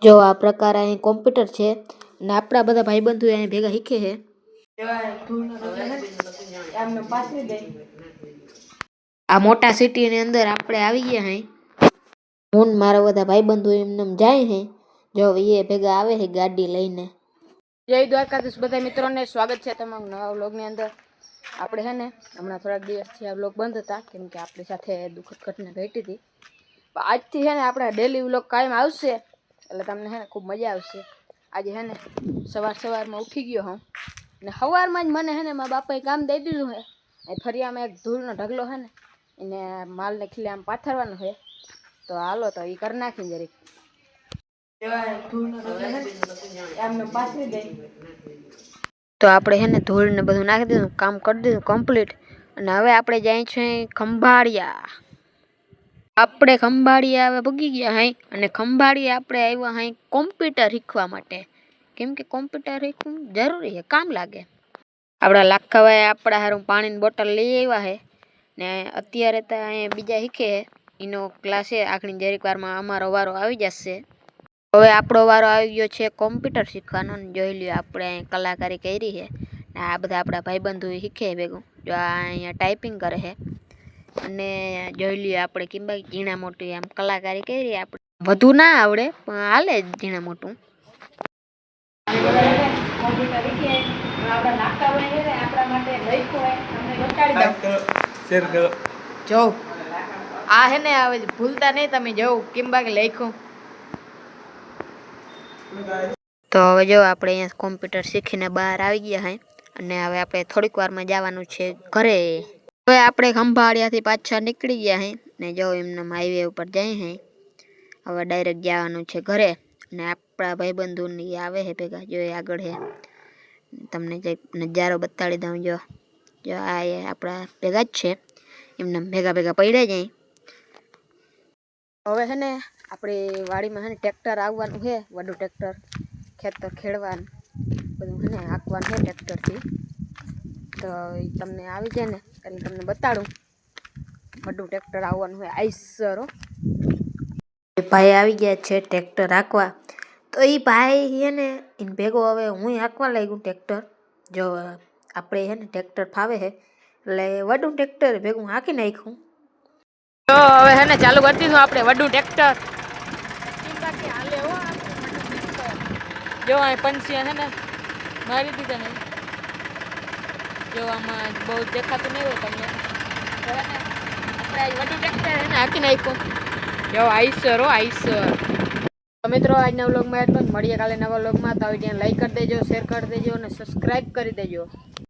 જો આ પ્રકાર અહીં કોમ્પ્યુટર છે અને આપણા બધા ભાઈબંધો અહીં ભેગા શીખે છે. આ મોટા સિટીની અંદર આપણે આવી ગયા હે. હું મારા બધા ભાઈબંધો એમને જાય હે. જો એ ભેગા આવે છે ગાડી લઈને. જય દ્વારકાધીશ બધા મિત્રોને સ્વાગત છે તમારા નવા વ્લોગની અંદર. આપણે છે ને હમણાં થોડાક દિવસથી આ વ્લોગ બંધ હતા કેમ કે આપણી સાથે દુઃખદ ઘટના ઘટી હતી. આજથી છે ને આપણા ડેલી વ્લોગ કાયમ આવશે એટલે તમને છે ને ખૂબ મજા આવશે. આજે છે ને સવારમાં ઉઠી ગયો હું અને સવારમાં જ મને છે ને મારા બાપાએ કામ દઈ દીધું છે. એ ફરિયામાં એક ધૂળનો ઢગલો છે ને એને માલને ખીલે આમ પાથરવાનો છે. તો હાલો તો એ કરી નાખી જરીક. તો આપણે છે ને ધૂળ ને બધું નાખી દીધું, કામ કરી દીધું કમ્પ્લીટ. અને હવે આપણે જાય છે ખંભાળિયા. આપણે ખંભાળિયા હવે ભૂગી ગયા હાઈ. અને ખંભાળિયા આપણે આવ્યા હાઈ કોમ્પ્યુટર શીખવા માટે. કેમ કે કોમ્પ્યુટર શીખવું જરૂરી છે, કામ લાગે. આપણા લાખાભાઈ આપણા હારું પાણીની બોટલ લઈ આવ્યા છે ને અત્યારે તો અહીંયા બીજા શીખે એનો ક્લાસ છે. આખરી જરીક વારમાં અમારો વારો આવી જશે. હવે આપણો વારો આવી ગયો છે કોમ્પ્યુટર શીખવાનો. જોઈ લ્યો આપણે અહીં કલાકારી કરી છે ને આ બધા આપણા ભાઈબંધો શીખે ભેગું. જો આ અહીંયા ટાઈપિંગ કરે છે અને જોઈ લ્યો આપણે કેમ ઝીણા મોટી આમ કલાકારી કરી. આપણે વધુ ના આવડે પણ હાલે ઝીણા મોટું. જો આ હે ને હવે ભૂલતા નહીં તમે જોઉં કેમ બાકી લખ્યું. તો હવે જો આપણે અહીંયા કોમ્પ્યુટર શીખીને બહાર આવી ગયા હે અને હવે આપણે થોડીક વારમાં જવાનું છે ઘરે. હવે આપણે ખંભાળિયાથી પાછા નીકળી ગયા હે ને જો એમને હાઈવે ઉપર જાય હે. હવે ડાયરેક્ટ જવાનું છે ઘરે અને આપણા ભાઈબંધોની આવે છે ભેગા. જો એ આગળ છે, તમને જે નજારો બતાડી દઉં. જો આ એ આપણા ભેગા જ છે, એમને ભેગા પડ્યા જાય. હવે છે ને આપણે વાડીમાં છે ને ટ્રેક્ટર આવવાનું છે, વડું ટ્રેક્ટર ખેતર ખેડવાનું બધું છે ને હાંકવાનું છે ટ્રેક્ટરથી. તો એ તમને આવી જાય ને એટલે તમને બતાડું. વડું ટ્રેક્ટર આવવાનું છે આઈસરો. ભાઈ આવી ગયા છે ટ્રેક્ટર હાંકવા. તો એ ભાઈ છે ને એને ભેગો હવે હું હાંકવા લાગ્યું ટ્રેક્ટર. જો આપણે છે ને ટ્રેક્ટર ફાવે છે એટલે વડું ટ્રેક્ટર ભેગું હાંકી નાખ્યું. તો હવે છે ને ચાલુ કરી દીધું આપણે વડું ટ્રેક્ટર. જો અહીં પંછી છે ને મારી દીધા ને. જો આમાં બહુ દેખાતું નહીં હોય તમને. આપણે વડું ટ્રેક્ટર છે ને હાંકી નાખ્યું. જો આઈસર. તો મિત્રો આજના વ્લોગમાં એટલું જ. મળીએ કાલે નવા વ્લોગમાં. તો વિડીયોને લાઈક કરી દેજો, શેર કરી દેજો અને સબસ્ક્રાઈબ કરી દેજો.